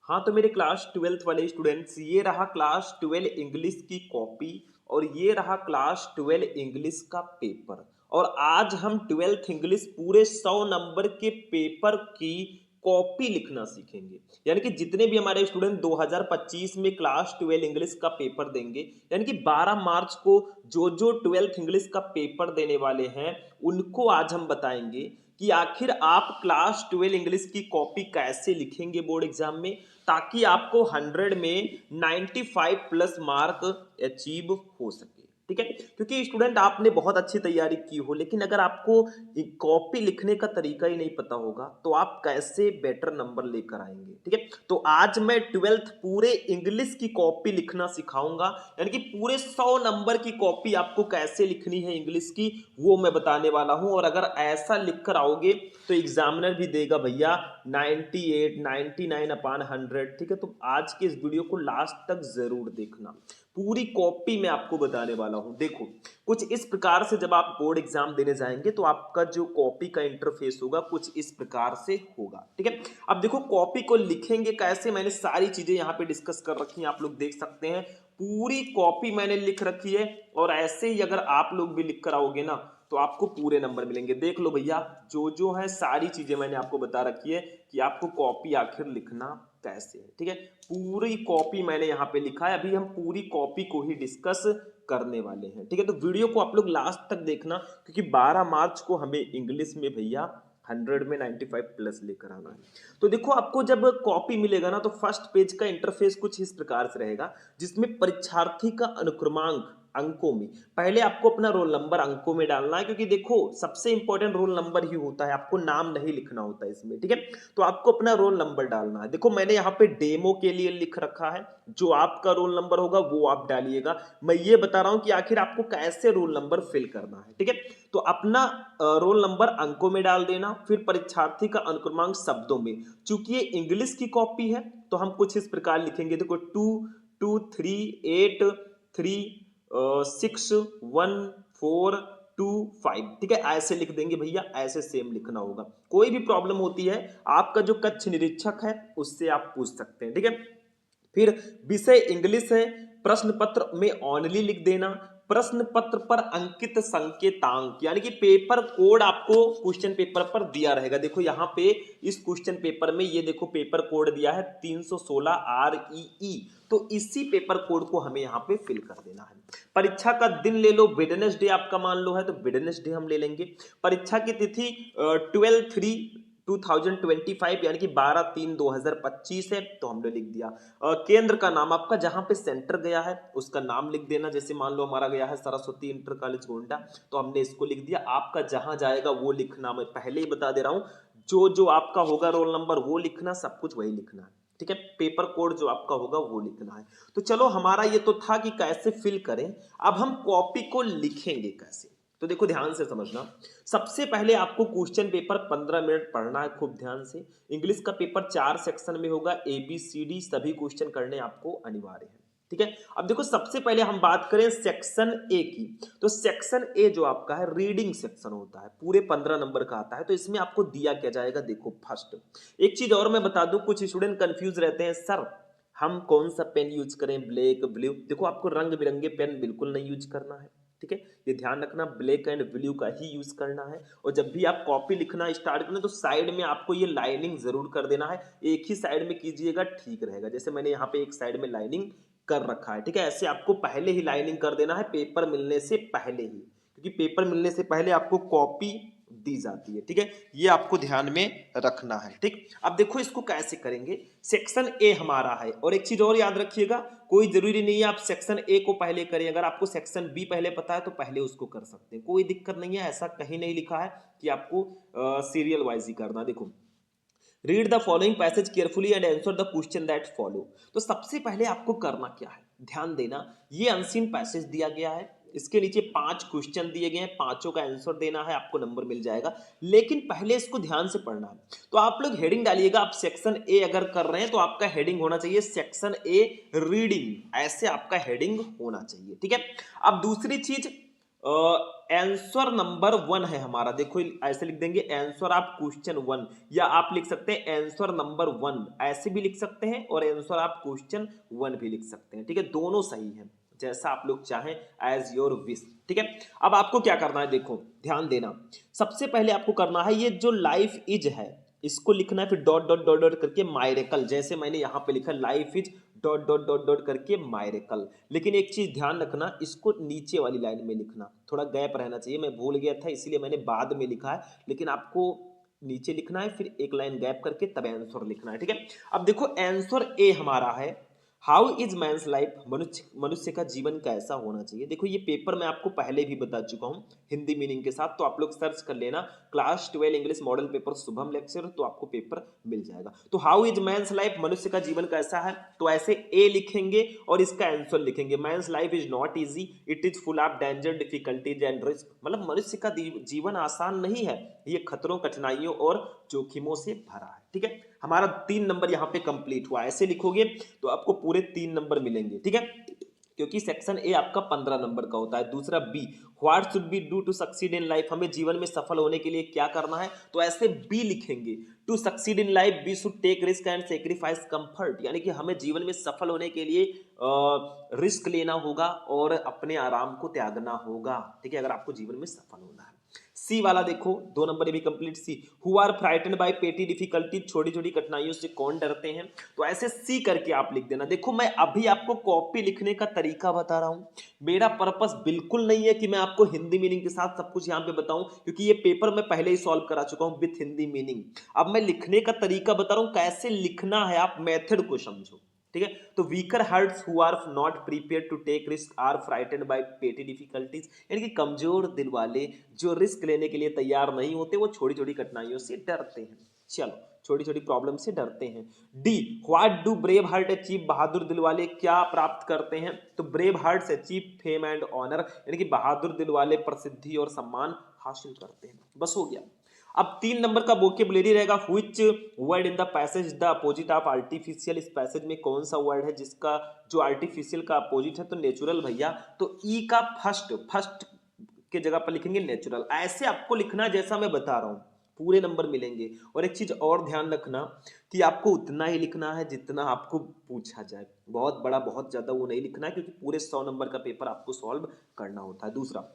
हाँ तो मेरे क्लास 12th वाले स्टूडेंट्स, ये रहा क्लास 12 इंग्लिश की कॉपी और ये रहा क्लास 12 इंग्लिश का पेपर। और आज हम 12th इंग्लिश पूरे 100 नंबर के पेपर की कॉपी लिखना सीखेंगे। यानी कि जितने भी हमारे स्टूडेंट 2025 में क्लास 12 इंग्लिश का पेपर देंगे, यानी कि 12 मार्च को जो जो 12th इंग्लिश का पेपर देने वाले हैं, उनको आज हम बताएंगे कि आखिर आप क्लास 12 इंग्लिश की कॉपी कैसे लिखेंगे बोर्ड एग्जाम में, ताकि आपको 100 में 95 प्लस मार्क अचीव हो सके। ठीक है, क्योंकि स्टूडेंट आपने बहुत अच्छी तैयारी की हो, लेकिन अगर आपको कॉपी लिखने का तरीका ही नहीं पता होगा तो आप कैसे बेटर नंबर लेकर आएंगे। ठीक है, तो आज मैं 12th पूरे इंग्लिश की कॉपी लिखना सिखाऊंगा, यानी कि पूरे 100 नंबर की कॉपी आपको कैसे लिखनी है इंग्लिश की, वो मैं बताने वाला हूं। और अगर ऐसा लिखकर आओगे तो एग्जामिनर भी देगा भैया 98 99 अपान 100। ठीक है, तो आज के इस वीडियो को लास्ट तक जरूर देखना, पूरी कॉपी मैं आपको बताने वाला हूं। देखो, कुछ इस प्रकार से जब आप बोर्ड एग्जाम देने जाएंगे तो आपका जो कॉपी का इंटरफेस होगा कुछ इस प्रकार से होगा। ठीक है, अब देखो कॉपी को लिखेंगे कैसे, मैंने सारी चीजें यहाँ पे डिस्कस कर रखी हैं, आप लोग देख सकते हैं। पूरी कॉपी मैंने लिख रखी है और ऐसे ही अगर आप लोग भी लिख कर आओगे ना तो आपको पूरे नंबर मिलेंगे। देख लो भैया, जो जो है सारी चीजें मैंने आपको बता रखी है कि आपको कॉपी आखिर लिखना कैसे है। ठीक है, पूरी कॉपी मैंने यहाँ पे लिखा है, अभी हम पूरी कॉपी को ही डिस्कस करने वाले हैं। ठीक है, तो वीडियो को आप लोग लास्ट तक देखना, क्योंकि 12 मार्च को हमें इंग्लिश में भैया 100 में 95 प्लस लेकर आना है। तो देखो, आपको जब कॉपी मिलेगा ना तो फर्स्ट पेज का इंटरफेस कुछ इस प्रकार से रहेगा, जिसमें परीक्षार्थी का अनुक्रमांक अंकों में, पहले आपको अपना रोल नंबर अंकों में डालना है, क्योंकि देखो सबसे इंपॉर्टेंट रोल नंबर ही होता है, आपको नाम नहीं लिखना होता है इसमें। ठीक है, तो आपको अपना रोल नंबर डालना है। देखो मैंने यहाँ पे डेमो के लिए लिख रखा है, जो आपका रोल नंबर होगा वो आप डालिएगा। मैं ये बता रहा हूं कि आखिर आपको कैसे रोल नंबर फिल करना है। ठीक है, तो अपना रोल नंबर अंकों में डाल देना, फिर परीक्षार्थी का अनुक्रमांक शब्दों में। चूंकि ये इंग्लिश की कॉपी है तो हम कुछ इस प्रकार लिखेंगे, देखो 2 2 3 8 3 6 1 4 2 5। ठीक है, ऐसे लिख देंगे भैया, ऐसे सेम लिखना होगा। कोई भी प्रॉब्लम होती है आपका जो कक्ष निरीक्षक है उससे आप पूछ सकते हैं। ठीक है, फिर विषय इंग्लिश है, प्रश्न पत्र में ओनली लिख देना। प्रश्न पत्र पर अंकित संकेतांक, यानी कि पेपर कोड आपको क्वेश्चन पेपर पर दिया रहेगा। देखो यहाँ पे इस क्वेश्चन पेपर में ये देखो पेपर कोड दिया है 316 REE, तो इसी पेपर कोड को हमें यहाँ पे फिल कर देना है। परीक्षा का दिन ले लो, वेडनेसडे आपका मान लो है तो वेडनेसडे हम ले लेंगे। परीक्षा की तिथि 12/3/2025 यानी कि 12/3/2025 है, तो हमने लिख दिया। केंद्र का नाम आपका, जहां पे सेंटर गया है उसका नाम लिख देना। जैसे मान लो हमारा गया है सरस्वती इंटर कॉलेज गोंडा, तो हमने इसको लिख दिया। आपका जहां जाएगा वो लिखना, मैं पहले ही बता दे रहा हूं, जो जो आपका होगा रोल नंबर वो लिखना, सब कुछ वही लिखना है। ठीक है, पेपर कोड जो आपका होगा वो लिखना है। तो चलो, हमारा ये तो था कि कैसे फिल करें, अब हम कॉपी को लिखेंगे कैसे। तो देखो ध्यान से समझना, सबसे पहले आपको क्वेश्चन पेपर 15 मिनट पढ़ना है खूब ध्यान से। इंग्लिश का पेपर 4 सेक्शन में होगा, ABCD सभी क्वेश्चन करने आपको अनिवार्य है। ठीक है, अब देखो सबसे पहले हम बात करें सेक्शन ए की, तो सेक्शन ए जो आपका है रीडिंग सेक्शन होता है, पूरे 15 नंबर का आता है। तो इसमें आपको दिया क्या जाएगा, देखो फर्स्ट एक चीज और मैं बता दूं, कुछ स्टूडेंट कंफ्यूज रहते हैं, सर हम कौन सा पेन यूज करें, ब्लैक ब्लू। देखो आपको रंग बिरंगे पेन बिल्कुल नहीं यूज करना है। ठीक है, ये ध्यान रखना, ब्लैक एंड ब्लू का ही यूज करना है। और जब भी आप कॉपी लिखना स्टार्ट करें तो साइड में आपको ये लाइनिंग जरूर कर देना है, एक ही साइड में कीजिएगा ठीक रहेगा। जैसे मैंने यहाँ पे एक साइड में लाइनिंग कर रखा है। ठीक है, ऐसे आपको पहले ही लाइनिंग कर देना है, पेपर मिलने से पहले ही, क्योंकि पेपर मिलने से पहले आपको कॉपी दी जाती है। ठीक है, ये आपको ध्यान में रखना है। ठीक, अब देखो इसको कैसे करेंगे। सेक्शन ए हमारा है, और एक चीज और याद रखिएगा, कोई जरूरी नहीं है आप सेक्शन ए को पहले करें, अगर आपको सेक्शन बी पहले पता है तो पहले उसको कर सकते हैं, कोई दिक्कत नहीं है। ऐसा कहीं नहीं लिखा है कि आपको सीरियल वाइज ही करना। देखो, read the following passage carefully and answer the question that follow. तो सबसे पहले आपको करना क्या है, ध्यान देना, ये अनसीन पैसेज दिया गया है, इसके नीचे 5 क्वेश्चन दिए गए हैं, पांचों का आंसर देना है, आपको नंबर मिल जाएगा। लेकिन पहले इसको ध्यान से पढ़ना है। तो आप लोग हेडिंग डालिएगा, आप सेक्शन ए अगर कर रहे हैं तो आपका हेडिंग होना चाहिए सेक्शन ए रीडिंग, ऐसे आपका हेडिंग होना चाहिए। ठीक है, अब दूसरी चीज, आंसर नंबर 1 है हमारा, देखो ऐसे लिख देंगे आंसर आप क्वेश्चन 1, या आप लिख सकते हैं आंसर नंबर 1, ऐसे भी लिख सकते हैं, और आंसर आप क्वेश्चन 1 भी लिख सकते हैं। ठीक है, दोनों सही है, जैसा आप लोग चाहें, एज योर विश। ठीक है, अब आपको क्या करना है, देखो ध्यान देना। सबसे पहले आपको करना है ये जो लाइफ इज है इसको लिखना है, फिर डॉट डॉट डॉट डॉट करके मायरेकल, जैसे मैंने यहाँ पे लिखा life is dot dot dot dot करके मायरेकल। लेकिन एक चीज ध्यान रखना, इसको नीचे वाली लाइन में लिखना, थोड़ा गैप रहना चाहिए, मैं भूल गया था इसीलिए मैंने बाद में लिखा है, लेकिन आपको नीचे लिखना है, फिर एक लाइन गैप करके तब आंसर लिखना है। ठीक है, अब देखो आंसर ए हमारा है हाउ इज मैंस लाइफ, मनुष्य मनुष्य का जीवन कैसा होना चाहिए। देखो ये पेपर मैं आपको पहले भी बता चुका हूँ हिंदी मीनिंग के साथ, तो आप लोग सर्च कर लेना class 12 English model paper Shubham lecture, तो आपको पेपर मिल जाएगा। तो हाउ इज मैंस लाइफ, मनुष्य का जीवन कैसा है, तो ऐसे ए लिखेंगे और इसका आंसर लिखेंगे men's life is not easy, it is full of danger difficulties and risk, मतलब मनुष्य का जीवन आसान नहीं है, ये खतरों कठिनाइयों और जोखिमों से भरा है। ठीक है, हमारा 3 नंबर यहाँ पे कंप्लीट हुआ, ऐसे लिखोगे तो आपको पूरे 3 नंबर मिलेंगे। ठीक है, क्योंकि सेक्शन ए आपका 15 नंबर का होता है। दूसरा B, what should be do to succeed in life, हमें जीवन में सफल होने के लिए क्या करना है, तो ऐसे बी लिखेंगे to succeed in life we should take risk and sacrifice comfort, यानी कि हमें जीवन में सफल होने के लिए रिस्क लेना होगा और अपने आराम को त्यागना होगा। ठीक है, अगर आपको जीवन में सफल होना है। सी वाला देखो 2 नंबर भी complete, see who are frighten by petty difficulty, छोटी छोटी कठिनाइयों से कौन डरते हैं, तो ऐसे सी करके आप लिख देना। देखो मैं अभी आपको कॉपी लिखने का तरीका बता रहा हूं, मेरा पर्पस बिल्कुल नहीं है कि मैं आपको हिंदी मीनिंग के साथ सब कुछ यहां पे बताऊं, क्योंकि ये पेपर मैं पहले ही सॉल्व करा चुका हूं विथ हिंदी मीनिंग। अब मैं लिखने का तरीका बता रहा हूं कैसे लिखना है, आप मेथड को समझो। ठीक है, तो weaker hearts who are not prepare to take risk are frightened by petty difficulties, यानी कि कमजोर दिल वाले जो रिस्क लेने के लिए तैयार नहीं होते वो छोटी छोटी कठिनाइयों से डरते हैं। चलो, छोटी छोटी प्रॉब्लम से डरते हैं। D, what do brave heart achieve, बहादुर दिल वाले क्या प्राप्त करते हैं, तो brave hearts achieve fame and honour, यानी कि बहादुर दिल वाले प्रसिद्धि और सम्मान हासिल करते हैं। बस हो गया। अब 3 नंबर का वोकेबुलरी रहेगा, which word in the passage the opposite of artificial, इस पैसेज में कौन सा वर्ड है जिसका जो आर्टिफिशियल का अपोजिट है, तो नेचुरल भैया, तो ई का फर्स्ट फर्स्ट के जगह पर लिखेंगे नेचुरल। ऐसे आपको लिखना जैसा मैं बता रहा हूं, पूरे नंबर मिलेंगे। और एक चीज और ध्यान रखना कि आपको उतना ही लिखना है जितना आपको पूछा जाए, बहुत बड़ा बहुत ज्यादा वो नहीं लिखना है, क्योंकि पूरे 100 नंबर का पेपर आपको सॉल्व करना होता है। दूसरा,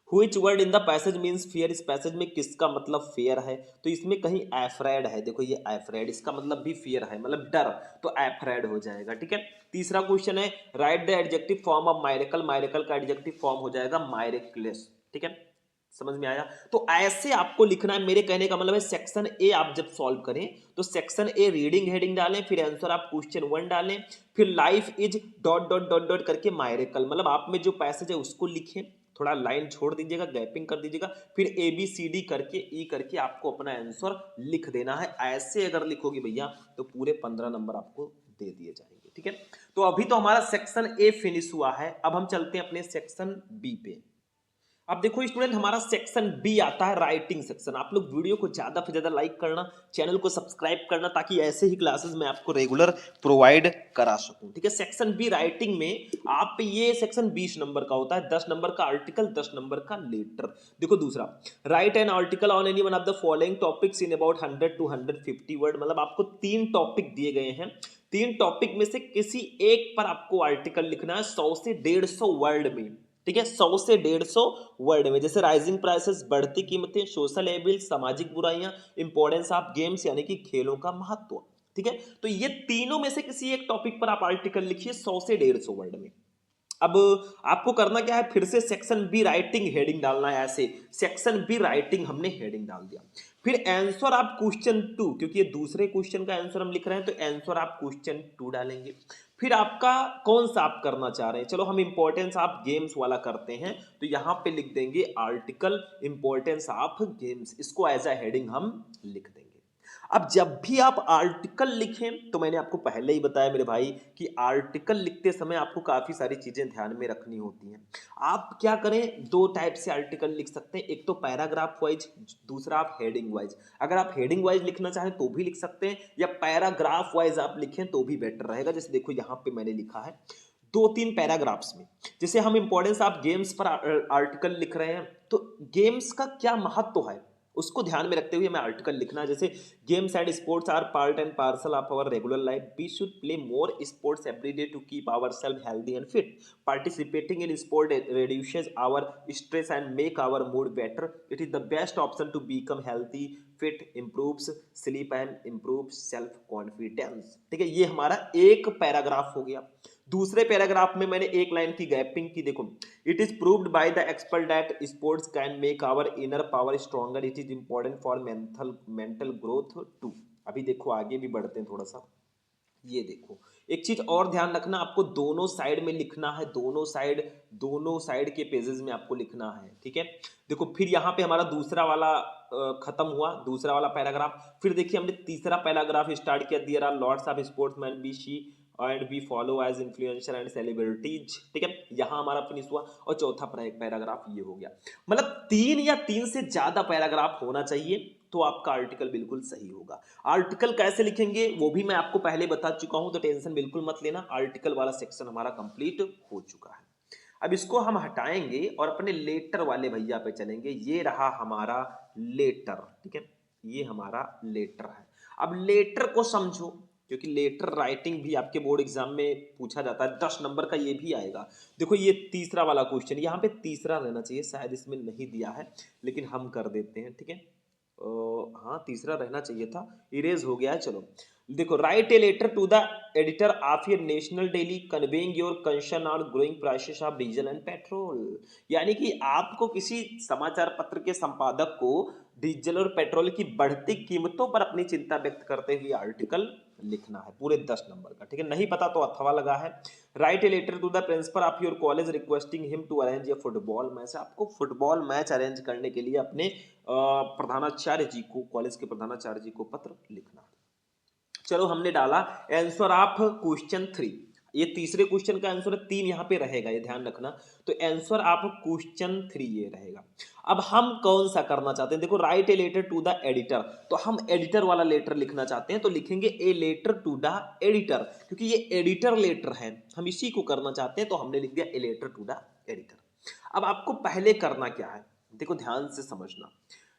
Which word in the passage means fear, इस पैसेज में किसका मतलब फेयर है, तो इसमें कहीं एफ्रेड है, देखो ये एफ्रेड, इसका मतलब भी फियर है, मतलब डर, तो एफ्रेड हो जाएगा। ठीक है, तीसरा क्वेश्चन है right the adjective form of मायरेकल, मायरेकल का एडजेक्टिव फॉर्म हो जाएगा मायरेक्लेस। ठीक है, समझ में आया। तो ऐसे आपको लिखना है, मेरे कहने का मतलब है सेक्शन ए आप जब सॉल्व करें तो सेक्शन ए रीडिंग हेडिंग डालें, फिर आंसर आप क्वेश्चन 1 डालें, फिर life is dot dot dot dot करके मायरेकल, मतलब आप में जो पैसेज है उसको लिखें, थोड़ा लाइन छोड़ दीजिएगा, गैपिंग कर दीजिएगा, फिर ए बी सी डी करके ई करके आपको अपना आंसर लिख देना है। ऐसे अगर लिखोगे भैया तो पूरे 15 नंबर आपको दे दिए जाएंगे। ठीक है, तो अभी तो हमारा सेक्शन ए फिनिश हुआ है, अब हम चलते हैं अपने सेक्शन बी पे। अब देखो स्टूडेंट, हमारा सेक्शन बी आता है राइटिंग सेक्शन। आप लोग वीडियो को ज्यादा से ज्यादा लाइक करना, चैनल को सब्सक्राइब करना, ताकि ऐसे ही क्लासेस मैं आपको रेगुलर प्रोवाइड करा सकूं। ठीक है, सेक्शन बी राइटिंग में आप ये सेक्शन 20 नंबर का होता है, 10 नंबर का आर्टिकल, 10 नंबर का लेटर। देखो दूसरा, right an article on any one of the following topics in about 100 to 150 word, मतलब आपको 3 टॉपिक दिए गए हैं, 3 टॉपिक में से किसी एक पर आपको आर्टिकल लिखना है 100 से 150 वर्ड में। ठीक है, 100 से 150 वर्ड में, जैसे राइजिंग प्राइसेस, बढ़ती कीमतें, सोशल एविल, सामाजिक बुराइयां, इंपॉर्टेंस ऑफ गेम्स यानी कि खेलों का महत्व। ठीक है, तो ये तीनों में से किसी एक टॉपिक पर आप आर्टिकल लिखिए 100 से 150 वर्ड में। अब आपको करना क्या है, फिर से सेक्शन बी राइटिंग हेडिंग डालना है। ऐसे सेक्शन बी राइटिंग हमने हेडिंग डाल दिया, फिर आंसर आप क्वेश्चन 2, क्योंकि ये दूसरे क्वेश्चन का आंसर हम लिख रहे हैं तो आंसर आप क्वेश्चन 2 डालेंगे। फिर आपका कौन सा आप करना चाह रहे हैं, चलो हम इंपॉर्टेंस ऑफ गेम्स वाला करते हैं, तो यहां पे लिख देंगे आर्टिकल इंपॉर्टेंस ऑफ गेम्स, इसको एज अ हेडिंग हम लिख देंगे। अब जब भी आप आर्टिकल लिखें तो मैंने आपको पहले ही बताया मेरे भाई कि आर्टिकल लिखते समय आपको काफी सारी चीजें ध्यान में रखनी होती हैं। आप क्या करें, 2 टाइप से आर्टिकल लिख सकते हैं, एक तो पैराग्राफ वाइज, दूसरा आप हेडिंग वाइज। अगर आप हेडिंग वाइज लिखना चाहें तो भी लिख सकते हैं, या पैराग्राफ वाइज आप लिखें तो भी बेटर रहेगा। जैसे देखो यहाँ पे मैंने लिखा है 2-3 पैराग्राफ्स में। जैसे हम इंपॉर्टेंस ऑफ गेम्स पर आर्टिकल लिख रहे हैं, तो गेम्स का क्या महत्व है उसको ध्यान में रखते हुए हमें आर्टिकल लिखना है। जैसे games and sports are part and parcel of our regular life, we should play more sports every day to keep our self healthy and fit, participating in sport reduces our stress and make our mood better, it is the best option to become healthy, fit, improves sleep and improves self confidence। ठीक है, ये हमारा एक paragraph हो गया। दूसरे paragraph में मैंने एक लाइन की गैपिंग की, देखो, it is proved by the expert that sports can make our inner power stronger, it is important for mental growth too. अभी देखो आगे भी बढ़ते हैं थोड़ा सा। ये देखो, एक चीज और ध्यान रखना, आपको दोनों साइड में लिखना है, दोनों साइड के पेजेस में आपको लिखना है। ठीक है, देखो फिर यहाँ पे हमारा दूसरा वाला खत्म हुआ, दूसरा वाला पैराग्राफ। फिर देखिए हमने तीसरा पैराग्राफ स्टार्ट किया, there are lots of sportsman be she and we follow as influencer and celebrities. ठीक है, यहाँ हमारा फिनिश हुआ। और चौथा पैराग्राफ ये हो गया। मतलब 3 या 3 से ज्यादा पैराग्राफ होना चाहिए तो आपका आर्टिकल बिल्कुल सही होगा। आर्टिकल कैसे लिखेंगे वो भी मैं आपको पहले बता चुका हूं, तो टेंशन बिल्कुल मत लेना, आर्टिकल वाला सेक्शन हमारा कंप्लीट हो चुका है। अब इसको हम हटाएंगे और अपने लेटर वाले भैया पे चलेंगे। ये रहा हमारा लेटर। ठीक है, ये हमारा लेटर है। अब लेटर को समझो, क्योंकि लेटर राइटिंग भी आपके बोर्ड एग्जाम में पूछा जाता है, 10 नंबर का ये भी आएगा। देखो ये तीसरा वाला क्वेश्चन, यहाँ पे तीसरा रहना चाहिए, शायद इसमें नहीं दिया है लेकिन हम कर देते हैं। ठीक है, हाँ तीसरा रहना चाहिए था, इरेज हो गया है। चलो देखो, write a letter to the editor of your national daily conveying your concern on growing prices of diesel and petrol. यानी कि आपको किसी समाचार पत्र के संपादक को डीजल और पेट्रोल की बढ़ती कीमतों पर अपनी चिंता व्यक्त करते हुए आर्टिकल लिखना है, पूरे 10 नंबर का। ठीक है, नहीं पता तो अथवा लगा है। Write a letter to the principal of your college requesting him to arrange a football match. आपको फुटबॉल मैच अरेंज करने के लिए अपने प्रधानाचार्य जी को, कॉलेज के प्रधानाचार्य जी को पत्र लिखना। चलो हमने डाला आंसर ऑफ क्वेश्चन 3। ये तीसरे क्वेश्चन का आंसर 3 यहाँ पे रहेगा, ये ध्यान रखना। तो आंसर ऑफ क्वेश्चन 3 ये रहेगा। अब हम कौन सा करना चाहते हैं, देखो, write a letter to the editor, तो हम एडिटर वाला लेटर लिखना चाहते हैं, तो लिखेंगे a letter to the editor, क्योंकि ये एडिटर लेटर है, हम इसी को करना चाहते हैं, तो हमने लिख दिया a letter to the editor. अब आपको पहले करना क्या है, देखो ध्यान से समझना।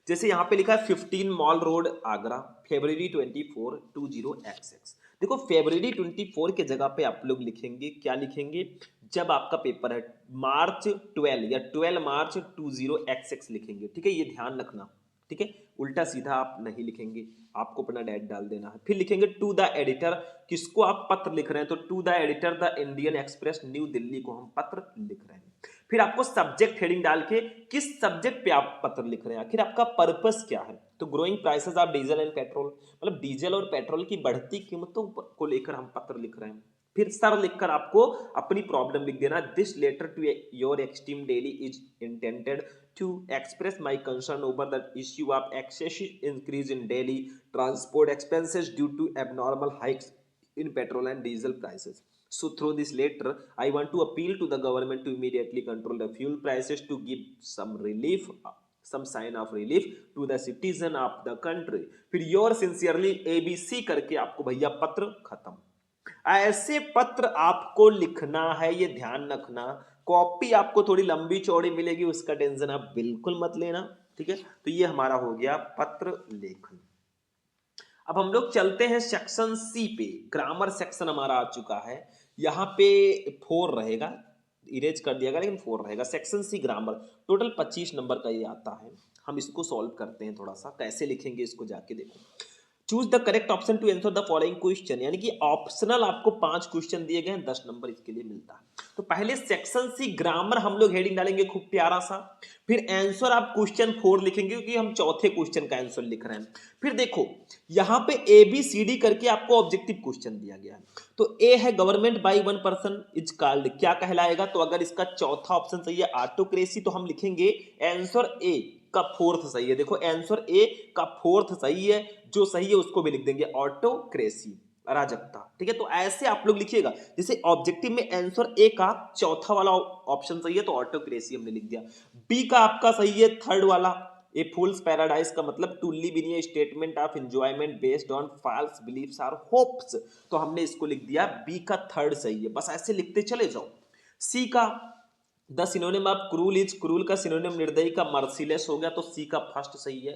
जैसे यहाँ पे लिखा है 15 mall road Agra, February 24 20XX। देखो February 24 के जगह पे आप लोग लिखेंगे, क्या लिखेंगे, जब आपका पेपर है मार्च 12 या 12 मार्च 20XX लिखेंगे। ठीक है, ये ध्यान रखना। ठीक है, उल्टा सीधा आप नहीं लिखेंगे, आपको अपना डेट डाल देना है। फिर लिखेंगे टू द एडिटर, किसको आप पत्र लिख रहे हैं, तो to the editor the Indian Express New Delhi को हम पत्र लिख रहे हैं। फिर आपको सब्जेक्ट हेडिंग डाल के किस सब्जेक्ट पे आप पत्र लिख रहे हैं, आखिर आपका पर्पस क्या है, तो growing prices of diesel and petrol, मतलब डीजल और पेट्रोल की बढ़ती कीमतों को लेकर हम पत्र लिख रहे हैं। फिर सर लिखकर आपको अपनी प्रॉब्लम लिख देना, this letter to your esteemed daily is intended to express my concern over the issue of excessive increase in daily transport expenses due to abnormal hikes in petrol and diesel prices. So through this letter, I want to appeal to the government to immediately control the fuel prices to give some relief, some sign of relief to the citizen of the country. फिर your sincerely ABC करके आपको भैया पत्र खत्म। ऐसे पत्र आपको लिखना है, ये ध्यान रखना। कॉपी आपको थोड़ी लंबी चौड़ी मिलेगी, उसका टेंशन आप बिल्कुल मत लेना। ठीक है, तो ये हमारा हो गया पत्र लेखन। अब हम लोग चलते हैं सेक्शन सी पे, ग्रामर सेक्शन हमारा आ चुका है। यहाँ पे 4 रहेगा, इरेज कर दिया गया लेकिन 4 रहेगा। Section C grammar, total 25 number का ये आता है। हम इसको सॉल्व करते हैं, थोड़ा सा कैसे लिखेंगे इसको जाके देखो। Choose the correct option to answer the following question, यानी कि ऑप्शनल आपको 5 क्वेश्चन दिए गए हैं, 10 नंबर इसके लिए मिलता है। तो पहले सेक्शन सी ग्रामर हम लोग हेडिंग डालेंगे खूब प्यारा सा, फिर आंसर आप क्वेश्चन 4 लिखेंगे क्योंकि हम चौथे क्वेश्चन का आंसर लिख रहे हैं। फिर देखो यहाँ पे ABCD करके आपको ऑब्जेक्टिव क्वेश्चन दिया गया है, तो ए है government by one person is called, क्या कहलाएगा, तो अगर इसका चौथा ऑप्शन सही है ऑटोक्रेसी, तो हम लिखेंगे आंसर ए का 4th सही है। देखो आंसर ए का 4th सही है, जो सही है उसको भी लिख देंगे ऑटोक्रेसी, अराजकता। ठीक है, तो ऐसे आप लोग लिखिएगा, जैसे ऑब्जेक्टिव में आंसर ए का चौथा वाला ऑप्शन सही है तो ऑटोक्रेसी हमने लिख दिया, बी का आपका सही है 3rd वाला ए फूल्स पैराडाइज का मतलब to live in a statement of enjoyment based on false beliefs or hopes. तो हमने इसको लिख दिया, बी का थर्ड सही है, बस ऐसे लिखते चले जाओ। सी का the synonym of cruel is, cruel का सिनोनिम निर्दयी का मर्सीलेस हो गया, तो सी का फर्स्ट सही है।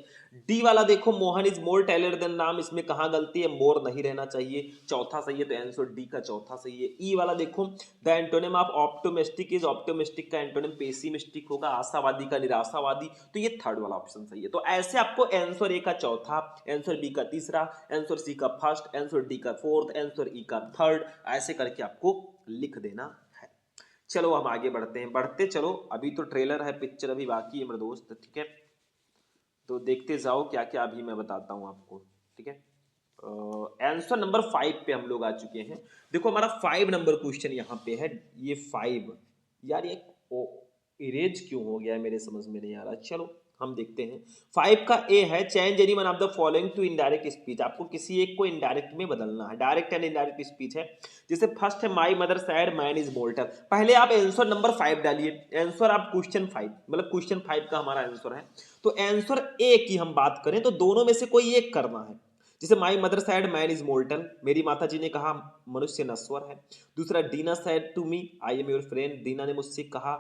डी वाला देखो, Mohan is more talented than Ram, इसमें कहाँ गलती है, मोर नहीं रहना चाहिए, चौथा सही है, तो आंसर डी का चौथा सही है। ई वाला देखो, the antonym of optimistic is, optimistic का एंटोनिम पेसिमिस्टिक होगा, आशावादी का निराशावादी, तो ये थर्ड वाला ऑप्शन सही है। तो ऐसे आपको आंसर ए का चौथा, आंसर बी का तीसरा, आंसर सी का फर्स्ट, आंसर डी का फोर्थ, आंसर ई का थर्ड, ऐसे करके आपको लिख देना है। चलो हम आगे बढ़ते हैं, बढ़ते चलो, अभी तो ट्रेलर है, पिक्चर अभी बाकी है मेरे दोस्त, ठीक है, तो देखते जाओ क्या क्या अभी मैं बताता हूँ आपको, ठीक है। आंसर नंबर 5 पे हम लोग आ चुके हैं। देखो हमारा 5 नंबर क्वेश्चन यहाँ पे है, ये 5 यार, ये इरेज क्यों हो गया है मेरे समझ में नहीं आ रहा। चलो हम देखते हैं। 5 का ए है, change any one of the following to indirect speech, आपको किसी एक को इनडायरेक्ट में बदलना है, डायरेक्ट एंड इनडायरेक्ट स्पीच है। जैसे फर्स्ट है, माई mother said man is mortar, पहले आप आंसर नंबर 5 डालिए, आंसर आप क्वेश्चन 5, मतलब क्वेश्चन 5 का हमारा आंसर है। तो आंसर ए की हम बात करें तो दोनों में से कोई एक करना है। जैसे my mother said man is mortal, मेरी माता जी ने कहा मनुष्य नश्वर है। दूसरा, Dina said to me I am your friend, Dina ने मुझसे कहा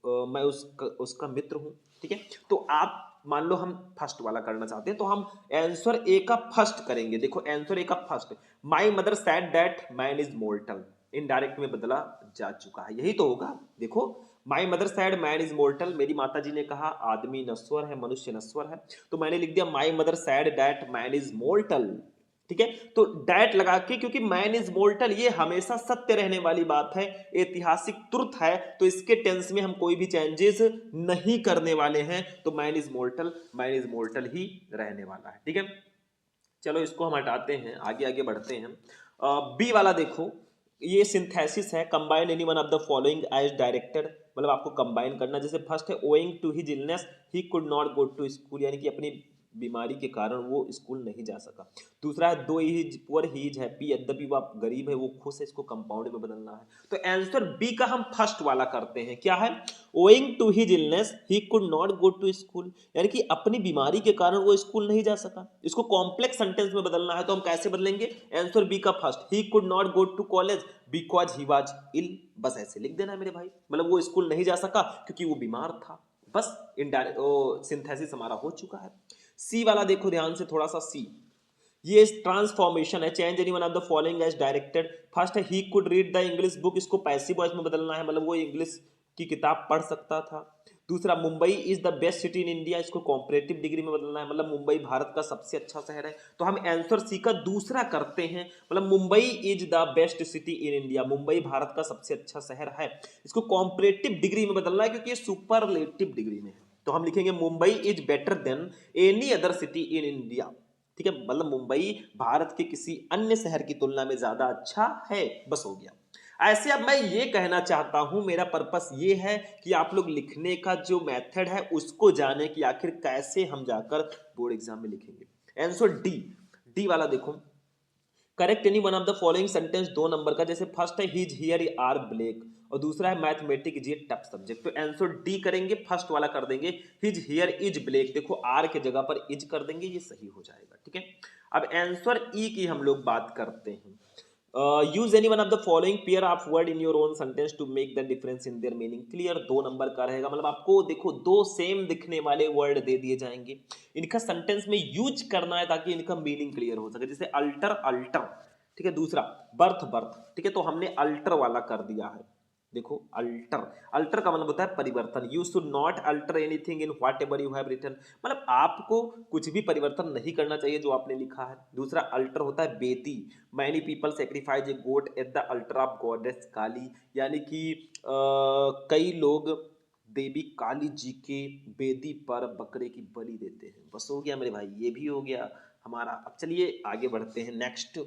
मैं उसका मित्र हूं, ठीक है। तो आप मान लो हम फर्स्ट वाला करना चाहते हैं, तो हम आंसर ए का फर्स्ट करेंगे। देखो आंसर ए का first, my mother sad that man is mortar, indirect में बदला जा चुका है, यही तो होगा। देखो माई mother said man is mortal, मेरी माता जी ने कहा आदमी नश्वर है, मनुष्य नश्वर है, तो मैंने लिख दिया माई mother sad that man is mortar, ठीक है। तो डैट लगा के, क्योंकि मैन इज मोर्टल ये हमेशा सत्य रहने वाली बात है, ऐतिहासिक ट्रुथ है, तो इसके टेंस में हम कोई भी चेंजेस नहीं करने वाले हैं, तो man is mortal, man is mortal ही रहने वाला है, ठीक है। चलो इसको हम हटाते हैं, आगे आगे बढ़ते हैं। बी वाला देखो, ये सिंथेसिस है, combine any one of the following as directed, मतलब आपको कंबाइन करना। जैसे फर्स्ट है, owing to his illness he could not go to school, यानी कि अपनी बीमारी के कारण वो स्कूल नहीं जा सका। दूसरा है, दो he is poor he is happy, यद्यपि वो गरीब है वो खुश है, इसको कंपाउंड में बदलना है। तो आंसर बी का हम फर्स्ट वाला करते हैं, क्या है, owing to his illness he could not go to school, यानी कि अपनी बीमारी के कारण वो स्कूल नहीं जा सका। इसको कॉम्प्लेक्स सेंटेंस में बदलना है, तो हम कैसे बदलेंगे, आंसर बी का first, he could not go to college because he was ill, बस ऐसे लिख देना है मेरे भाई, मतलब वो स्कूल नहीं जा सका क्योंकि वो बीमार था, बस इनडायरेक्ट सिंथेसिस हमारा हो चुका है। सी वाला देखो ध्यान से थोड़ा सा, सी ये ट्रांसफॉर्मेशन है, change any one of the following as directed. First है, he could read the English book, इसको पैसिव वॉइस में बदलना है, मतलब वो इंग्लिश की किताब पढ़ सकता था। दूसरा, Mumbai is the best city in India, इसको कॉम्परेटिव डिग्री में बदलना है, मतलब मुंबई भारत का सबसे अच्छा शहर है, तो हम आंसर सी का दूसरा करते हैं, मतलब Mumbai is the best city in India, Mumbai Bharat का सबसे अच्छा शहर है, इसको कॉम्परेटिव डिग्री में बदलना है क्योंकि ये सुपरलेटिव डिग्री में है, तो हम लिखेंगे Mumbai is better than any other city in India, ठीक है, मतलब मुंबई भारत के किसी अन्य शहर की तुलना में ज्यादा अच्छा है, बस हो गया। ऐसे अब मैं ये कहना चाहता हूं, मेरा पर्पस ये है कि आप लोग लिखने का जो मेथड है उसको जाने कि आखिर कैसे हम जाकर बोर्ड एग्जाम में लिखेंगे। आंसर डी, डी वाला देखो, correct any one of the following sentence, 2 number का। जैसे फर्स्ट है, हिज हियर आर ब्लैक, और दूसरा है, मैथमेटिक्स ये टफ सब्जेक्ट, तो आंसर डी करेंगे, फर्स्ट वाला कर देंगे, हिज हियर इज ब्लैक, देखो आर के जगह पर इज कर देंगे, ये सही हो जाएगा, ठीक है। अब आंसर ई की हम लोग बात करते हैं। Use any one of the following pair of word in your own sentence to make the difference in their meaning clear, 2 number का रहेगा, मतलब आपको देखो 2 सेम दिखने वाले वर्ड दे दिए जाएंगे, इनका सेंटेंस में यूज करना है ताकि इनका मीनिंग क्लियर हो सके। जैसे अल्टर, अल्टर, ठीक है। दूसरा, बर्थ, बर्थ, ठीक है, तो हमने अल्टर वाला कर दिया है। देखो अल्टर, अल्टर का मतलब होता है परिवर्तन, you should not alter anything in whatever you have written, मतलब आपको कुछ भी परिवर्तन नहीं करना चाहिए जो आपने लिखा है। दूसरा, अल्टर होता है बेदी, many people sacrifice a goat at the altar of goddess Kali, यानी कि कई लोग देवी काली जी के बेदी पर बकरे की बलि देते हैं, बस हो गया मेरे भाई, ये भी हो गया हमारा। अब चलिए आगे बढ़ते हैं नेक्स्ट।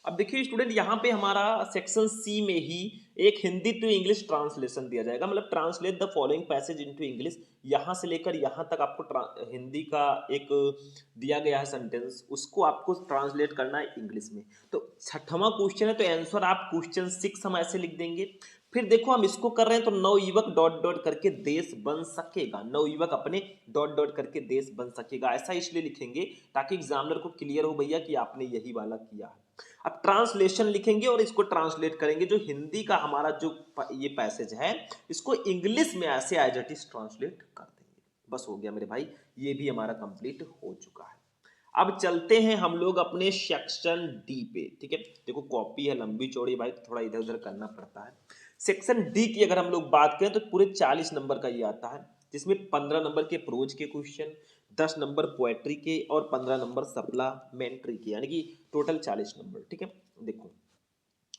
अब देखिए स्टूडेंट, यहाँ पे हमारा सेक्शन सी में ही एक हिंदी टू इंग्लिश ट्रांसलेशन दिया जाएगा, मतलब translate the following passage into English, यहाँ से लेकर यहाँ तक आपको हिंदी का एक दिया गया है सेंटेंस, उसको आपको ट्रांसलेट करना है इंग्लिश में। तो छठवां क्वेश्चन है, तो आंसर आप क्वेश्चन 6 हम ऐसे लिख देंगे। फिर देखो हम इसको कर रहे हैं तो नवयुवक डॉट डॉट करके देश बन सकेगा, नवयुवक अपने डॉट डॉट करके देश बन सकेगा, ऐसा इसलिए लिखेंगे ताकि एग्जामिनर को क्लियर हो भैया कि आपने यही वाला किया है। अब ट्रांसलेशन लिखेंगे और इसको ट्रांसलेट करेंगे, जो हिंदी का हमारा जो ये पैसेज है इसको इंग्लिश में ऐसे एज इट इज ट्रांसलेट कर देंगे। बस हो गया मेरे भाई, ये भी हमारा कंप्लीट हो चुका है। अब चलते हैं हम लोग अपने सेक्शन डी पे, ठीक है। देखो कॉपी है लंबी चौड़ी भाई, तो थोड़ा इधर उधर करना पड़ता है। सेक्शन डी की अगर हम लोग बात करें तो पूरे 40 नंबर का ये आता है, जिसमें 15 नंबर के प्रोज के क्वेश्चन, 10 नंबर पोएट्री के और 15 नंबर सप्लीमेंट्री के, यानी कि टोटल 40 नंबर, ठीक है। देखो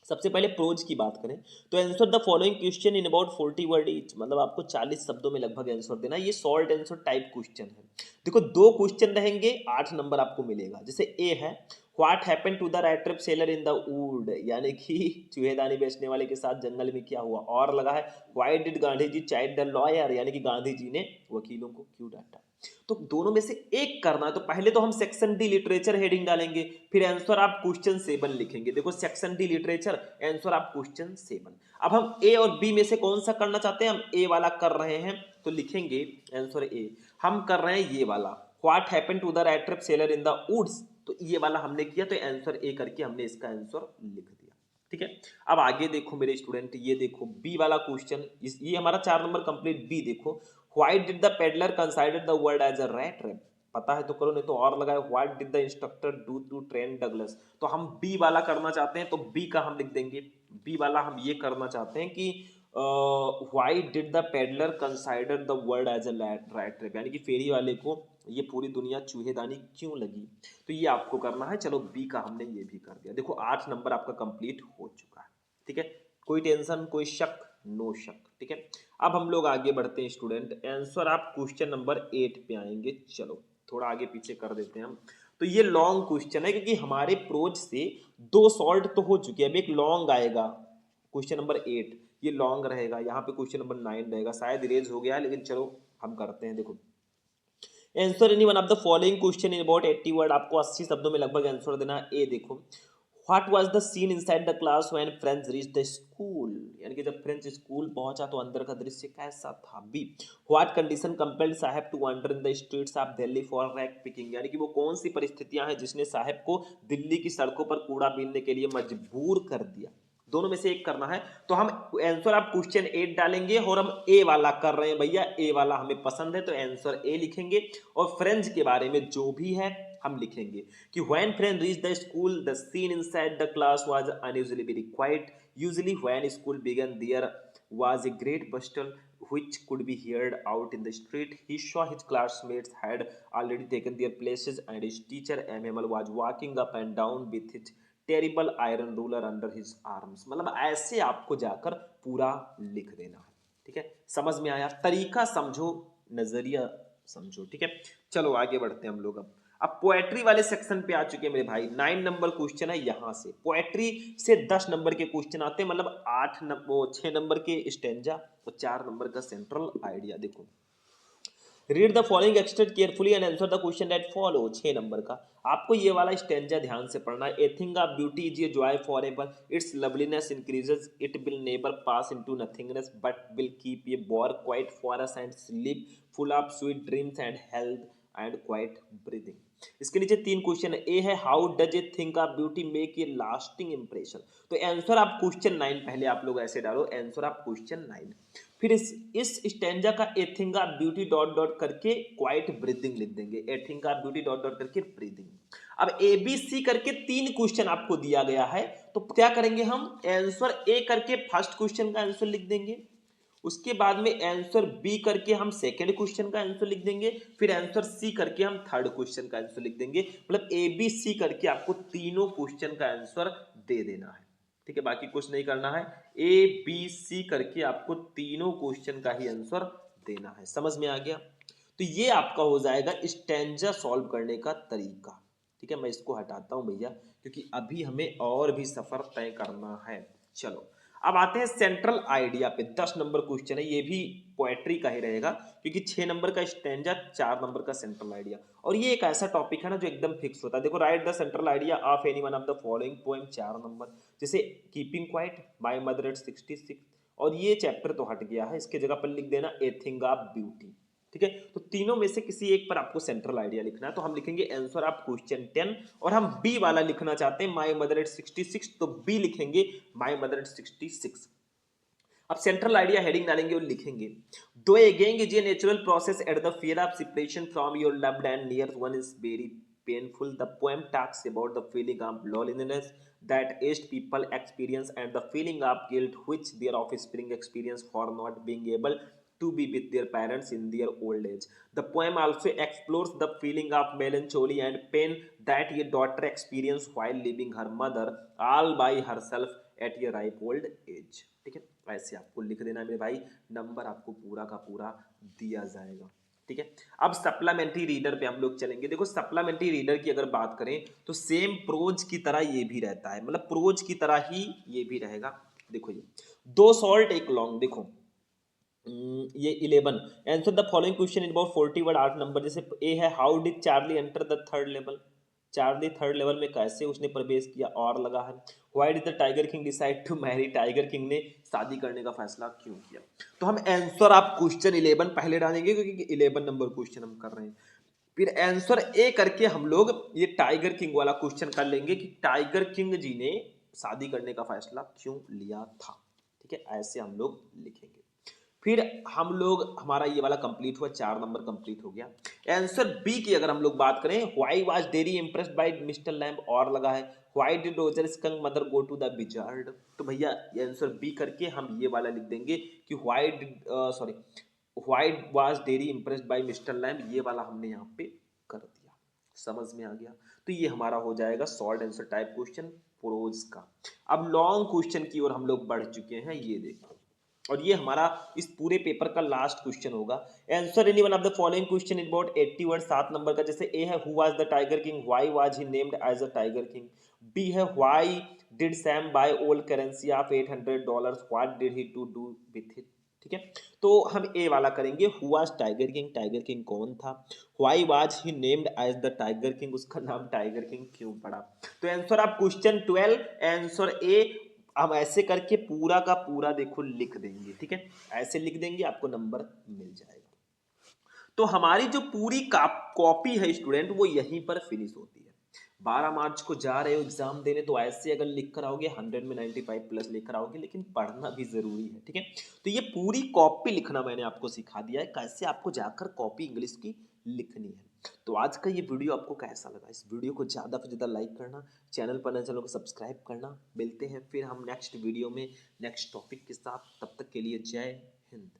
सबसे पहले प्रोज की बात करें तो answer the following question in about 40 word each, मतलब आपको 40 शब्दों में लगभग आंसर देना। ये शॉर्ट आंसर टाइप क्वेश्चन है। देखो दो क्वेश्चन रहेंगे, 8 नंबर आपको मिलेगा। जैसे ए है what happened to the rat trap seller in the wood, यानी कि चूहेदानी बेचने वाले के साथ जंगल में क्या हुआ। और लगा है why did Gandhi ji chide the lawyer, यानी कि गांधी जी ने वकीलों को क्यों डांटा। तो दोनों में से एक करना है, तो पहले तो हम सेक्शन डी लिटरेचर हेडिंग डालेंगे, फिर आंसर आप क्वेश्चन 7 लिखेंगे। देखो सेक्शन डी लिटरेचर, आंसर आप क्वेश्चन 7। अब हम ए और बी में से कौन सा करना चाहते हैं, हम ए वाला कर रहे हैं तो लिखेंगे आंसर ए। हम कर रहे हैं ये वाला what happened to the rat trap seller in the woods, तो ये वाला हमने किया तो आंसर ए करके हमने इसका आंसर लिख दिया, ठीक है। अब आगे देखो मेरे स्टूडेंट, ये देखो बी वाला क्वेश्चन, ये हमारा 4 नंबर कंप्लीट। बी देखो why did the peddler consider the world as a rat trap, पता है तो करो, नहीं तो और लगाए what did the instructor do to train Douglas. तो हम बी वाला करना चाहते हैं तो बी का हम लिख देंगे। बी वाला हम ये करना चाहते हैं कि why did the peddler consider the world as a rat trap, यानी कि फेरी वाले को ये पूरी दुनिया चूहेदानी क्यों लगी, तो ये आपको करना है। चलो बी का हमने ये भी कर दिया। देखो 8 नंबर आपका कंप्लीट हो चुका है, ठीक है। कोई टेंशन, कोई शक, नो शक, ठीक है। अब हम लोग आगे बढ़ते हैं स्टूडेंट, आंसर आप क्वेश्चन नंबर 8 पे आएंगे। चलो थोड़ा आगे पीछे कर देते हैं हम। तो ये लॉन्ग क्वेश्चन है क्योंकि हमारे प्रोज से 2 सॉल्ट तो हो चुके हैं, अब एक लॉन्ग आएगा क्वेश्चन नंबर 8, ये लॉन्ग रहेगा। यहाँ पे क्वेश्चन नंबर 9 रहेगा, शायद इरेज हो गया, लेकिन चलो हम करते हैं। देखो answer any one of the following question in about 80 word, आपको 80 शब्दों में लगभग आंसर देना। ए देखो what was the scene inside the class when Franz reach the school, यानी कि जब फ्रेंड्स स्कूल पहुंचा तो अंदर का दृश्य कैसा था। B what condition compelled Saheb to wander in the streets of Delhi for rag picking, यानी कि वो कौन सी परिस्थितियां हैं जिसने साहब को दिल्ली की सड़कों पर कूड़ा बीनने के लिए मजबूर कर दिया। दोनों में से एक करना है, तो हम आंसर आप क्वेश्चन 8 डालेंगे और हम ए वाला कर रहे हैं भैया, ए वाला हमें पसंद है तो आंसर ए लिखेंगे। और फ्रेंड्स के बारे में जो भी है हम लिखेंगे कि when Franz reach the school the scene inside the class was unusually very quiet, usually when school began there was a great bustle which could be heard out in the street. He saw his classmates had already taken their places and his teacher MML was walking up and down with his terrible iron ruler under his arms, मतलब ऐसे आपको जाकर पूरा लिख देना है, ठीक है। समझ में आया, तरीका समझो, नजरिया समझो, ठीक है। चलो आगे बढ़ते हैं हम लोग। अब पोएट्री वाले सेक्शन पे आ चुके हैं मेरे भाई। 9 नंबर क्वेश्चन है, यहां से पोएट्री से 10 नंबर के क्वेश्चन आते हैं, मतलब 6 नंबर के स्टेंजा और 4 नंबर का सेंट्रल आइडिया। देखो read the following extract carefully and answer the question that follow, 6 number का। आपको ये वाला स्टेंजा ध्यान से पढ़ना है। A thing of beauty is a joy for ever, it's loveliness increases, it will never pass into nothingness but will keep a bore quiet for us and sleep full of sweet dreams and health and quite breathing. इसके नीचे 3 question है। ए है how does a think of beauty make a lasting impression, तो answer आप question 9 पहले आप लोग ऐसे डालो, आंसर आप क्वेश्चन 9। फिर इस स्टैंजा का a thing of beauty dot dot करके क्वाइट ब्रीदिंग लिख देंगे, a thing of beauty dot dot करके ब्रीदिंग। अब ए बी सी करके 3 क्वेश्चन आपको दिया गया है, तो क्या करेंगे हम, आंसर ए करके फर्स्ट क्वेश्चन का आंसर लिख देंगे, उसके बाद में आंसर बी करके हम सेकंड क्वेश्चन का आंसर लिख देंगे, फिर आंसर सी करके हम थर्ड क्वेश्चन का आंसर लिख देंगे। मतलब ए बी सी करके आपको तीनों क्वेश्चन का आंसर दे देना है, ठीक है। बाकी कुछ नहीं करना है, ए बी सी करके आपको तीनों क्वेश्चन का ही आंसर देना है। समझ में आ गया, तो ये आपका हो जाएगा स्टैंजा सॉल्व करने का तरीका, ठीक है। मैं इसको हटाता हूं भैया क्योंकि अभी हमें और भी सफर तय करना है। चलो अब आते हैं सेंट्रल आइडिया पे। 10 नंबर क्वेश्चन है, ये भी पोएट्री का ही रहेगा क्योंकि 6 नंबर का स्टैंजा, 4 नंबर का सेंट्रल आइडिया। और ये एक ऐसा टॉपिक है ना जो एकदम फिक्स होता है। देखो write the central idea of any one of the following poem, 4 number. जैसे keeping quiet, my mother at 66, और ये चैप्टर तो हट गया है, इसके जगह पर लिख देना ए थिंग ऑफ ब्यूटी। ठीक है, तो तीनों में से किसी एक पर आपको सेंट्रल आइडिया लिखना है, तो हम लिखेंगे आंसर ऑफ क्वेश्चन 10 और हम बी वाला लिखना चाहते हैं माय मदर एट 66, तो बी लिखेंगे माय मदर एट 66। अब सेंट्रल आइडिया हेडिंग डालेंगे और लिखेंगे दो again is a natural process at the fear of separation from your loved and near one is very painful. The poem talks about the feeling of loneliness that aged people experience and the feeling of guilt which their offspring experience for not being able to be with their parents in their old age. The poem also explores the feeling of melancholy and pain that a daughter experiences while leaving her mother all by herself at a ripe old age. ठीक है, ऐसे आपको लिख देना है मेरे भाई, number आपको पूरा का पूरा दिया जाएगा। ठीक है, अब सप्लीमेंट्री रीडर पे हम लोग चलेंगे। देखो सप्लीमेंट्री रीडर की अगर बात करें तो सेम प्रोज की तरह ये भी रहता है, मतलब प्रोज की तरह ही ये भी रहेगा। देखो ये दो शॉर्ट एक लॉन्ग, देखो ये 11 answer the following question in about 40 word 8 number. जैसे ए है how did Charlie enter the third level, Charlie third level में कैसे उसने प्रवेश किया, और लगा है why did the tiger king decide to marry, tiger king ने शादी करने का फैसला क्यों किया। तो हम आंसर आप क्वेश्चन 11 पहले डालेंगे क्योंकि 11 नंबर क्वेश्चन हम कर रहे हैं, फिर आंसर ए करके हम लोग ये टाइगर किंग वाला क्वेश्चन कर लेंगे कि टाइगर किंग जी ने शादी करने का फैसला क्यों लिया था। ठीक है, ऐसे हम लोग लिखेंगे। फिर हम लोग हमारा ये वाला कंप्लीट हुआ, 4 नंबर कंप्लीट हो गया। आंसर बी की अगर हम लोग बात करें why was Derry impressed by Mister Lamb, और लगा है why did Roger Skunk mother go to the wizard. तो भैया आंसर बी करके हम ये वाला लिख देंगे कि why did sorry why was Derry impressed by Mister lamb, ये वाला हमने यहाँ पे कर दिया। समझ में आ गया, तो ये हमारा हो जाएगा short answer type question prose का। अब लॉन्ग क्वेश्चन की ओर हम लोग बढ़ चुके हैं, ये देखो, और ये हमारा इस पूरे पेपर का लास्ट क्वेश्चन होगा। Answer any one of the following question in about 80 word 7 number का। जैसे ए है who was the tiger king, why was he named as a tiger king. B है why did Sam buy old currency of $800, what did he to do with it. ठीक है, तो हम A वाला करेंगे who was tiger king, tiger king कौन था, why was he named as the tiger king, उसका नाम टाइगर किंग क्यों पड़ा। तो आंसर आप क्वेश्चन 12 आंसर ए हम ऐसे करके पूरा का पूरा देखो लिख देंगे। ठीक है, ऐसे लिख देंगे आपको नंबर मिल जाएगा। तो हमारी जो पूरी कॉपी है स्टूडेंट वो यहीं पर फिनिश होती है। 12 मार्च को जा रहे हो एग्जाम देने, तो ऐसे अगर लिख कर आओगे 100 में 95 प्लस लेकर आओगे, लेकिन पढ़ना भी जरूरी है। ठीक है, तो ये पूरी कॉपी लिखना मैंने आपको सिखा दिया है, कैसे आपको जाकर कॉपी इंग्लिश की लिखनी है। तो आज का ये वीडियो आपको कैसा लगा, इस वीडियो को ज़्यादा से ज़्यादा लाइक करना, चैनल पर नए चैनल को सब्सक्राइब करना। मिलते हैं फिर हम नेक्स्ट वीडियो में नेक्स्ट टॉपिक के साथ, तब तक के लिए जय हिंद।